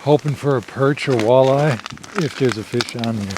Hoping for a perch or walleye if there's a fish on here.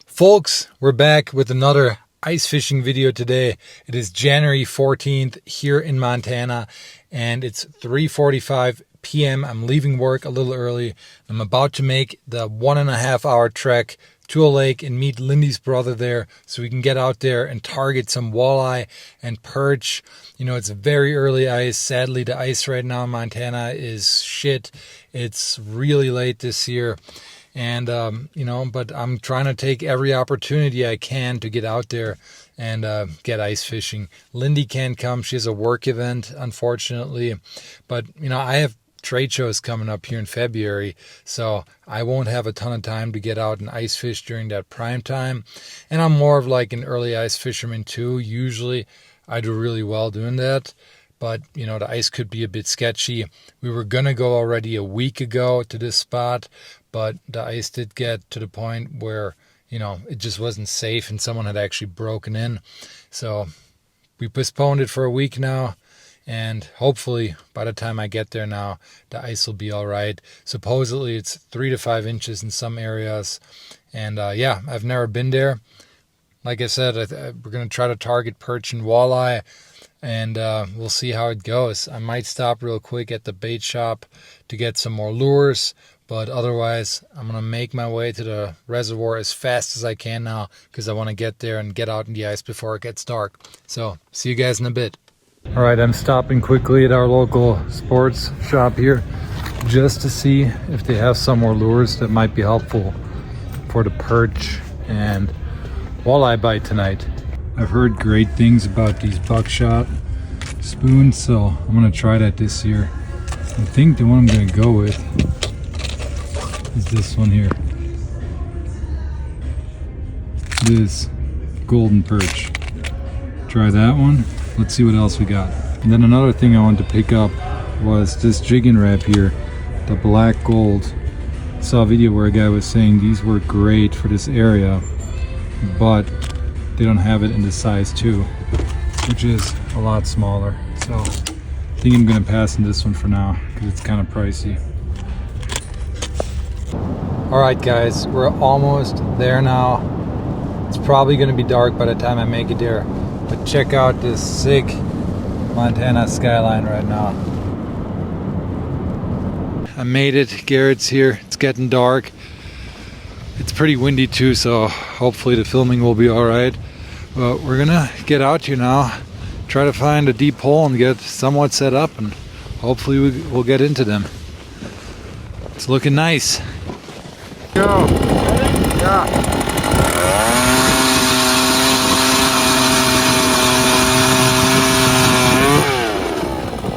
Folks, we're back with another ice fishing video today. It is January 14th here in Montana and it's 3:45 p.m. I'm leaving work a little early. I'm about to make the 1.5 hour trek to a lake and meet Lindy's brother there so we can get out there and target some walleye and perch. You know, it's very early ice. Sadly, the ice right now in Montana is shit. It's really late this year. And, you know, but I'm trying to take every opportunity I can to get out there and get ice fishing. Lindy can't come. She has a work event, unfortunately. But, you know, I have trade shows coming up here in February, so I won't have a ton of time to get out and ice fish during that prime time. And I'm more of like an early ice fisherman too. Usually I do really well doing that. But, you know, the ice could be a bit sketchy. We were going to go already a week ago to this spot, but the ice did get to the point where, you know, it just wasn't safe and someone had actually broken in. So we postponed it for a week now. And hopefully by the time I get there now, the ice will be all right. Supposedly it's 3 to 5 inches in some areas. And yeah, I've never been there. Like I said, we're going to try to target perch and walleye. And we'll see how it goes. I might stop real quick at the bait shop to get some more lures, but otherwise I'm going to make my way to the reservoir as fast as I can now because I want to get there and get out in the ice before it gets dark. So, see you guys in a bit. All right, I'm stopping quickly at our local sports shop here just to see if they have some more lures that might be helpful for the perch and walleye bite tonight. I've heard great things about these buckshot spoons, so I'm gonna try that this year. I think the one I'm gonna go with is this one here. This golden perch. Try that one. Let's see what else we got. And then another thing I wanted to pick up was this jigging wrap here, the black gold. I saw a video where a guy was saying these were great for this area, but they don't have it in the size 2, which is a lot smaller. So I think I'm gonna pass on this one for now because it's kind of pricey. All right guys, we're almost there now. It's probably gonna be dark by the time I make it there, but check out this sick Montana skyline right now. I made it, Garrett's here. It's getting dark. It's pretty windy too, so hopefully the filming will be all right. But we're gonna get out here now, try to find a deep hole and get somewhat set up, and hopefully we'll get into them. It's looking nice. Go. Yeah.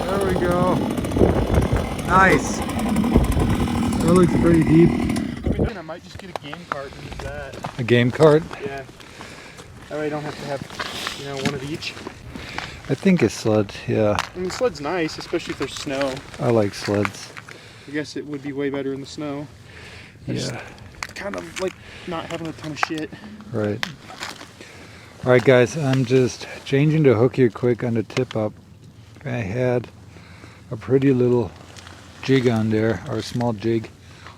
There we go. Nice. That looks pretty deep. I might just get a game cart and use that. A game cart? Yeah. That way I don't have to have, you know, one of each. I think a sled, yeah. I mean, sled's nice, especially if there's snow. I like sleds. I guess it would be way better in the snow. Yeah. Kind of like not having a ton of shit. Right. All right, guys, I'm just changing the hook here quick on the tip up. I had a pretty little jig on there, or a small jig.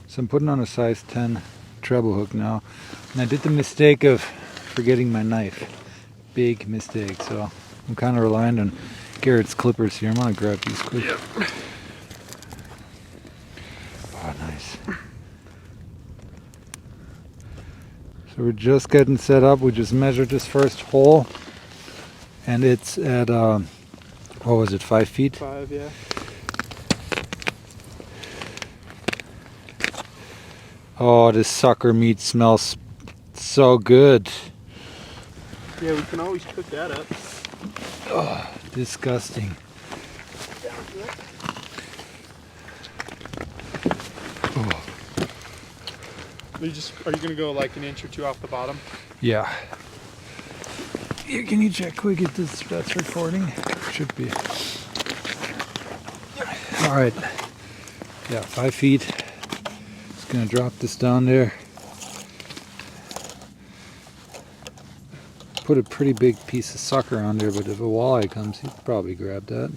So I'm putting on a size 10 treble hook now. And I did the mistake of forgetting my knife. Big mistake. So I'm kind of relying on Garrett's clippers here. I'm gonna grab these quick. Yep. Oh, nice. So we're just getting set up. We just measured this first hole, and it's at what was it, 5 feet? 5, yeah. Oh, this sucker meat smells so good. Yeah, we can always cook that up. Oh, disgusting. Oh. Are you gonna go like an inch or two off the bottom? Yeah. Here, can you check quick if that's recording? Should be. All right. Yeah, 5 feet. Just gonna drop this down there. Put a pretty big piece of sucker on there, but if a walleye comes, he'd probably grab that.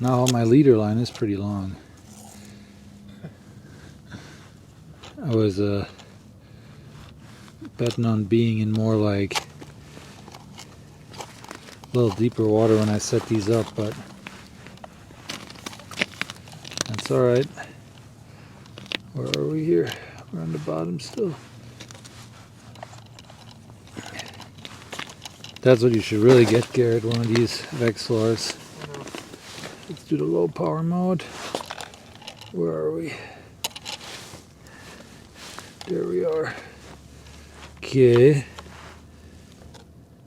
Now my leader line is pretty long. I was betting on being in more like a little deeper water when I set these up, but that's alright. Where are we here? We're on the bottom still. That's what you should really get, Garrett, one of these Vexilars. Let's do the low power mode. Where are we? There we are. Okay.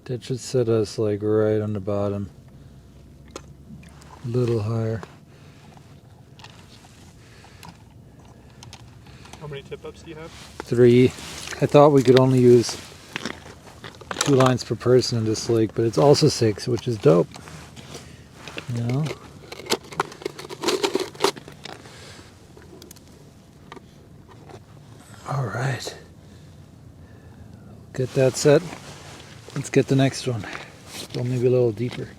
That should set us like right on the bottom. A little higher. How many tip ups do you have? 3. I thought we could only use 2 lines per person in this lake, but it's also 6, which is dope. You know? Alright. Get that set. Let's get the next one. Go maybe a little deeper.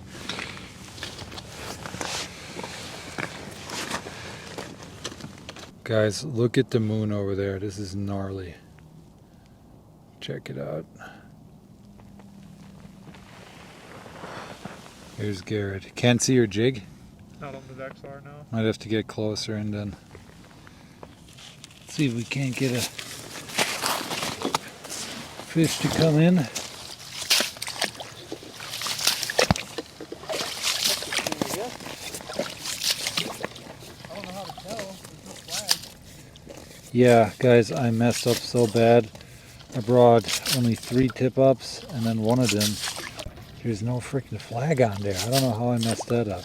Guys, look at the moon over there. This is gnarly. Check it out. Here's Garrett. Can't see your jig? Not on the Vexar now. Might have to get closer and then see if we can't get a fish to come in. I don't know how to tell. There's no flag. Yeah, guys, I messed up so bad. I brought only 3 tip-ups and then one of them, there's no freaking flag on there. I don't know how I messed that up.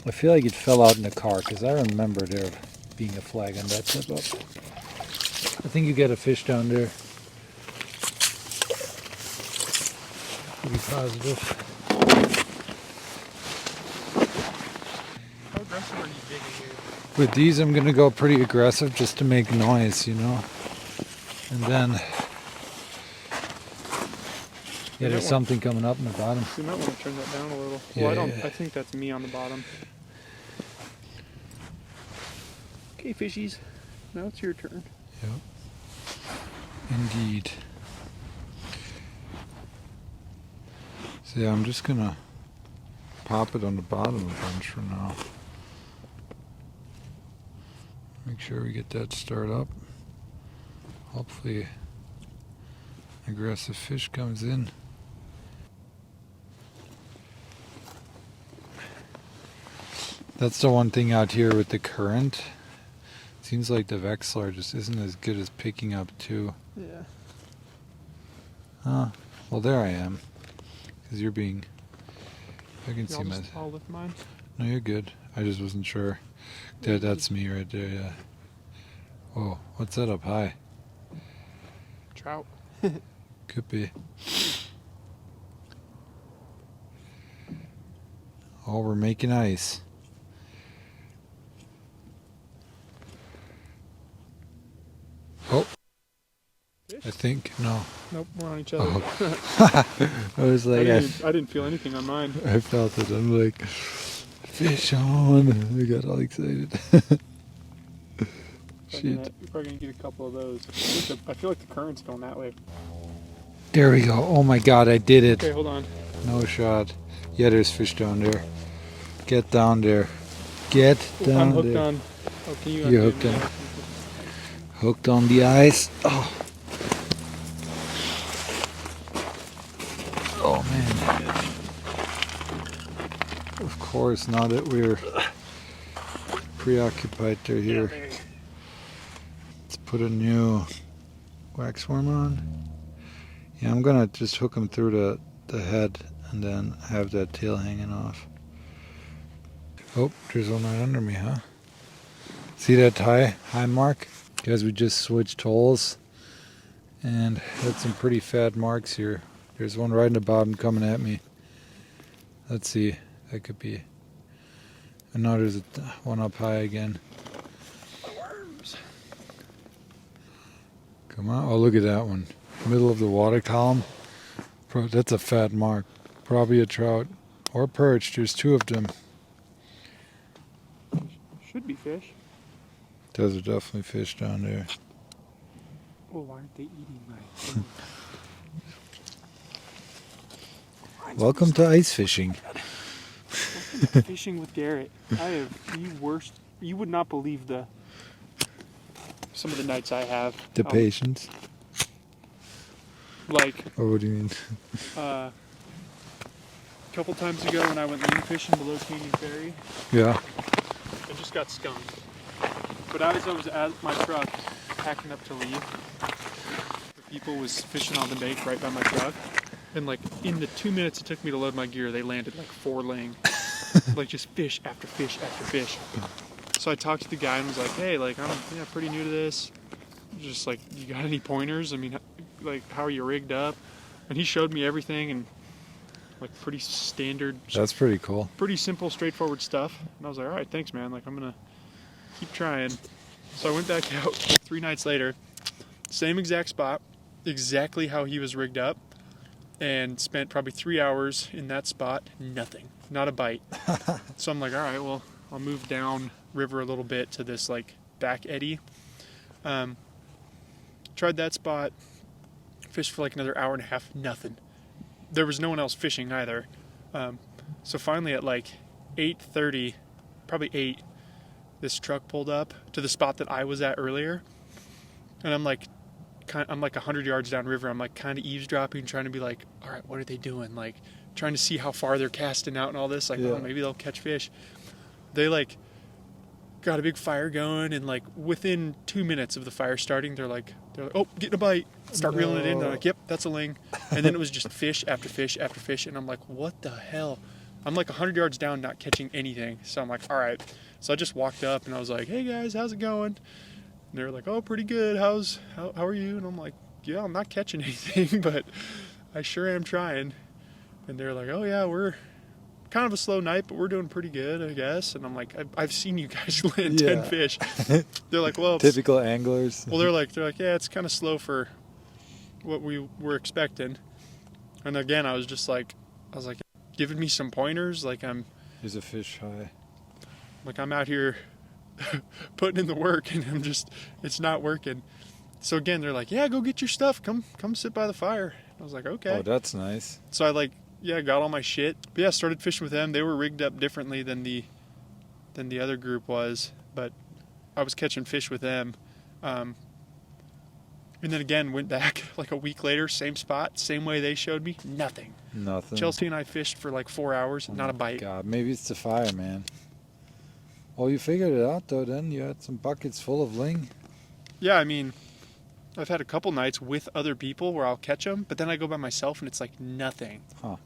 I feel like it fell out in the car because I remember there being a flag on that tip-up. I think you get a fish down there. To be positive. How aggressive are you digging here? With these, I'm gonna go pretty aggressive just to make noise, you know. And then, yeah, there's something coming up in the bottom. You might want to turn that down a little. Yeah, Well, yeah. I think that's me on the bottom. Okay, fishies. Now it's your turn. Yep. Indeed. So yeah, I'm just gonna pop it on the bottom a bunch for now. Make sure we get that started up. Hopefully aggressive fish comes in. That's the one thing out here with the current. Seems like the Vexlar just isn't as good as picking up too. Yeah. Well, there I am. Because you're being... I can see my... I'll lift mine. No, you're good. I just wasn't sure. There, that's me right there, yeah. Whoa, what's that up high? Trout. Could be. Oh, we're making ice. Oh. Fish? I think, no. Nope, we're on each other. Oh. I was like, I didn't feel anything on mine. I felt it. I'm like, fish on. I got all excited. Shit. You're probably going to get a couple of those. I feel like the current's going that way. There we go. Oh my god, I did it. Okay, hold on. No shot. Yeah, there's fish down there. Get down there. Get down I'm hooked there. on. Oh, can you You're hooked on. Hooked on the ice. Oh. Oh man. Of course, now that we're preoccupied they're here. Let's put a new wax worm on. Yeah, I'm gonna just hook them through the head and then have that tail hanging off. Oh, there's one right under me, huh? See that high mark? Guys, we just switched holes and had some pretty fat marks here. There's one right in the bottom coming at me. Let's see, that could be. And now there's one up high again. Worms. Come on, oh look at that one. Middle of the water column. That's a fat mark. Probably a trout. Or perch. There's two of them. Should be fish. Those are definitely fish down there. Oh, why aren't they eating my food? Welcome to ice fishing. Welcome to fishing with Garrett. I have the worst. You would not believe some of the nights I have. The patience. Like, Or what do you mean? a couple times ago when I went lean fishing below Canyon Ferry, Yeah. I just got skunked. But as I was at my truck packing up to leave, the people was fishing on the bank right by my truck. And like in the 2 minutes it took me to load my gear, they landed like 4 ling. Like just fish after fish after fish. So I talked to the guy and was like, hey, like I'm pretty new to this. Just like, you got any pointers? I mean, like how are you rigged up? And he showed me everything and like pretty standard. That's pretty cool. Pretty simple, straightforward stuff. And I was like, all right, thanks, man. Like I'm gonna keep trying. So I went back out 3 nights later, same exact spot, exactly how he was rigged up, and spent probably 3 hours in that spot. Nothing, not a bite. So I'm like, all right, well, I'll move down river a little bit to this like back eddy. Tried that spot, fished for like another hour and a half, nothing. There was no one else fishing either. So finally at like 8:30, probably 8, this truck pulled up to the spot that I was at earlier, and I'm like 100 yards downriver. I'm like kind of eavesdropping, trying to be like, all right, what are they doing? Like trying to see how far they're casting out and all this. Like, oh, maybe they'll catch fish. They like got a big fire going, and like within 2 minutes of the fire starting, they're like, oh, getting a bite. Start reeling it in. They're like, yep, that's a ling. And then it was just fish after fish after fish, and I'm like, what the hell? I'm like 100 yards down, not catching anything. So I'm like, all right. So I just walked up and I was like, hey guys, how's it going? And they were like, oh, pretty good. How are you? And I'm like, yeah, I'm not catching anything, but I sure am trying. And they're like, oh yeah, we're kind of a slow night, but we're doing pretty good, I guess. And I'm like, I've seen you guys land 10 fish. They're like, well, typical anglers. Well, they're like, yeah, it's kind of slow for what we were expecting. And again, I was like, giving me some pointers. Like There's a fish high. Like I'm out here putting in the work, and it's not working. So again, they're like, yeah, go get your stuff. Come sit by the fire. I was like, okay. Oh, that's nice. So I got all my shit. But yeah, started fishing with them. They were rigged up differently than the other group was, but I was catching fish with them. And then again, went back like a week later, same spot, same way they showed me, nothing. Chelsea and I fished for like 4 hours, not a bite. God, maybe it's the fire, man. Well, you figured it out though. Then you had some buckets full of ling. Yeah, I mean, I've had a couple nights with other people where I'll catch them, but then I go by myself and it's like nothing. Huh.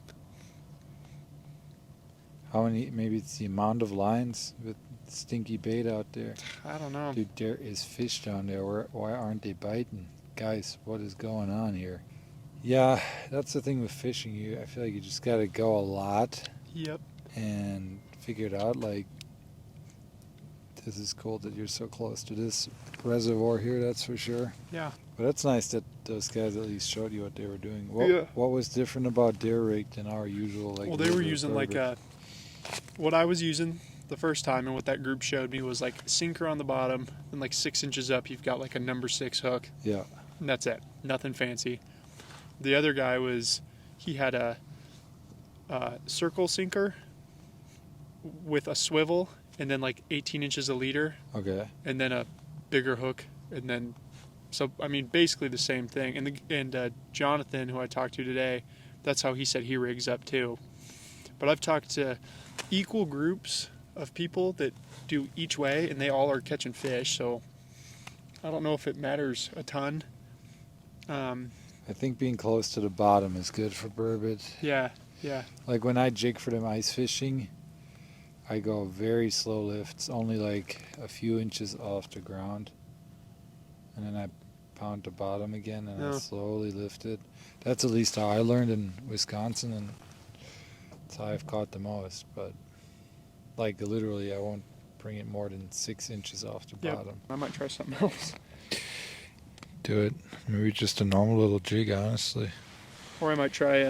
How many? Maybe it's the amount of lines with stinky bait out there. I don't know. Dude, there is fish down there. Why aren't they biting? Guys, what is going on here? Yeah, that's the thing with fishing. I feel like you just gotta go a lot. Yep. And figure it out. Like, this is cool that you're so close to this reservoir here. That's for sure. Yeah. But that's nice that those guys at least showed you what they were doing. Yeah. What was different about their rig than our usual? Well, they were using like what I was using the first time, and what that group showed me was like sinker on the bottom, and like 6 inches up, you've got like a number 6 hook. Yeah. And that's it. Nothing fancy. The other guy he had a circle sinker with a swivel, and then like 18 inches a leader. Okay. And then a bigger hook, and then, so I mean, basically the same thing. And Jonathan, who I talked to today, that's how he said he rigs up too. But I've talked to equal groups of people that do each way, and they all are catching fish. So I don't know if it matters a ton. I think being close to the bottom is good for burbot. Yeah. Like when I jig for them ice fishing, I go very slow lifts, only like a few inches off the ground. And then I pound the bottom again, and I slowly lift it. That's at least how I learned in Wisconsin, and that's how I've caught the most. But like literally, I won't bring it more than 6 inches off the bottom. I might try something else. Do it. Maybe just a normal little jig, honestly. Or I might try,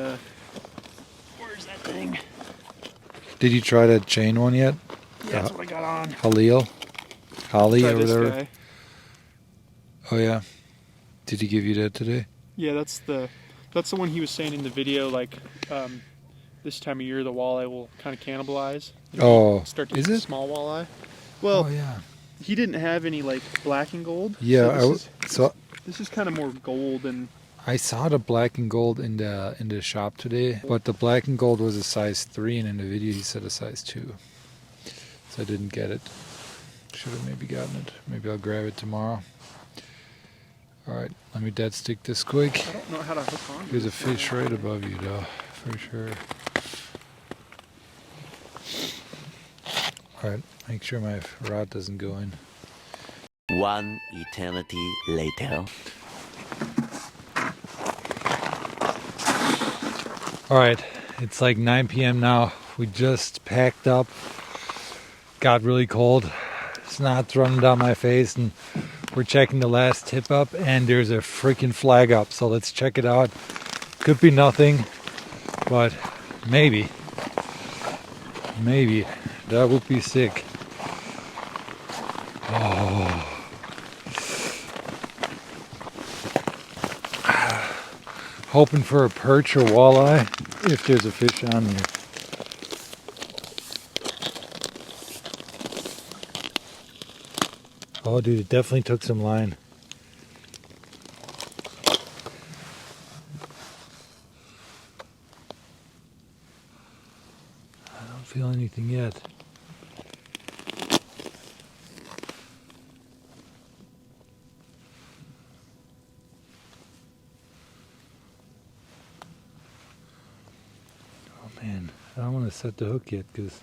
where's that thing? Did you try that chain one yet? Yeah, that's what I got on. Holly or Try this whatever. guy. Oh yeah. Did he give you that today? Yeah, that's the one he was saying in the video. Like, this time of year, the walleye will kind of cannibalize. Oh, Start to is eat the it? small walleye. Well, Oh yeah. he didn't have any like black and gold. Yeah, So this is kind of more gold and. I saw the black and gold in the shop today, but the black and gold was a size 3, and in the video he said a size 2. So I didn't get it. Should have maybe gotten it. Maybe I'll grab it tomorrow. Alright, let me dead stick this quick. I don't know how to hook on. There's a fish right above you though, for sure. Alright, make sure my rod doesn't go in. One eternity later. Alright, it's like 9 p.m. now. We just packed up. Got really cold. Snot's running down my face, and we're checking the last tip up, and there's a freaking flag up. So let's check it out. Could be nothing, but maybe. Maybe. That would be sick. Oh. Hoping for a perch or walleye, if there's a fish on here. Oh dude, it definitely took some line. I don't feel anything yet. Oh man, I don't want to set the hook yet because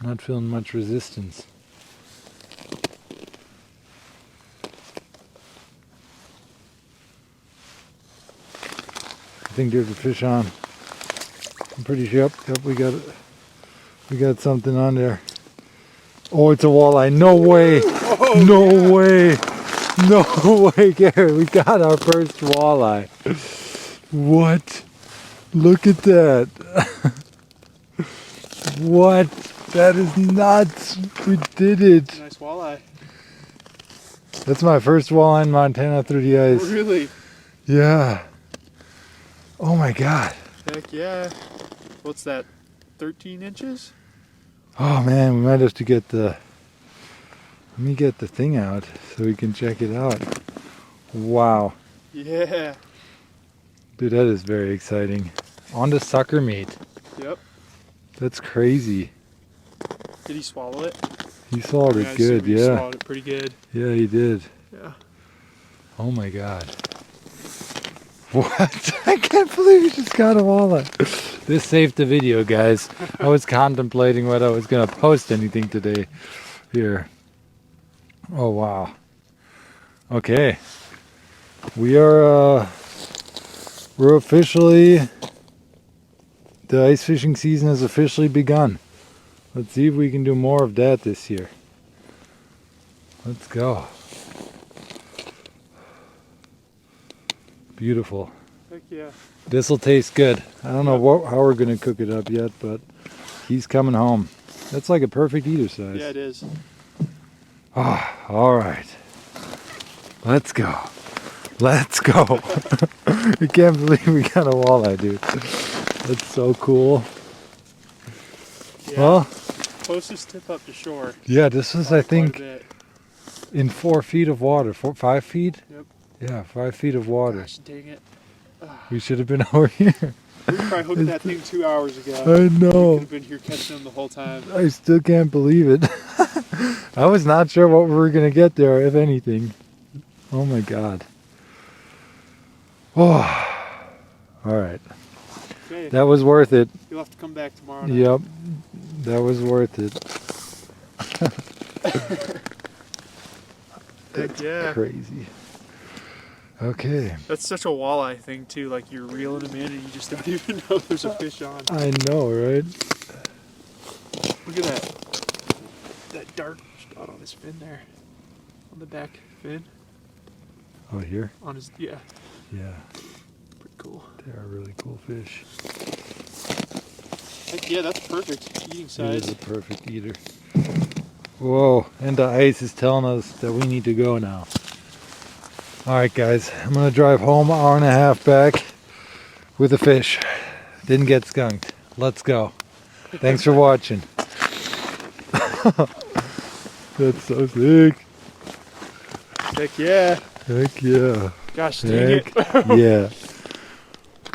I'm not feeling much resistance. I think there's a fish on. I'm pretty sure. Yep, we got something on there. Oh, it's a walleye. No way. Oh, no way. No way, Gary. We got our first walleye. What? Look at that. What? That is nuts. We did it. Nice walleye. That's my first walleye in Montana through the ice. Really? Yeah. Oh my God. Heck yeah. What's that? 13 inches? Oh man, we might have to get the. Let me get the thing out so we can check it out. Wow. Yeah. Dude, that is very exciting. On the sucker meat. Yep. That's crazy. Did he swallow it? He swallowed I it assume good, he yeah. swallowed it pretty good. Yeah, he did. Yeah. Oh my God. What? I can't believe you just got a walleye. This saved the video, guys. I was contemplating whether I was going to post anything today. Here. Oh, wow. Okay. We're officially, the ice fishing season has officially begun. Let's see if we can do more of that this year. Let's go. Beautiful. Heck yeah. This will taste good. I don't know how we're going to cook it up yet, but he's coming home. That's like a perfect eater size. Yeah, it is. Ah, all right. Let's go. Let's go. I can't believe we got a walleye, dude. That's so cool. Yeah. Well, Closest tip up to shore. yeah, this was, I think, Quite a bit. in 4 feet of water. 5 feet? Yep. Yeah, 5 feet of water. Gosh dang it. We should have been over here. We probably hooked that thing 2 hours ago. I We know. could have been here catching them the whole time. I still can't believe it. I was not sure what we were going to get there, if anything. Oh my God. Oh. All right. Okay. That was worth it. You'll have to come back tomorrow night. Yep. That was worth it. Heck yeah. Crazy. Okay. That's such a walleye thing too. Like you're reeling them in and you just don't even know there's a fish on. I know, right? Look at that. That dark spot on his fin there. On the back fin. Oh, here? On his, yeah. Yeah. Pretty cool. They are really cool fish. Heck yeah, that's perfect eating It size. is a perfect eater. Whoa, and the ice is telling us that we need to go now. Alright guys, I'm gonna drive home, hour and a half back with the fish. Didn't get skunked. Let's go. Thanks for watching. That's so sick. Heck yeah. Heck yeah. Gosh dang Heck it. yeah.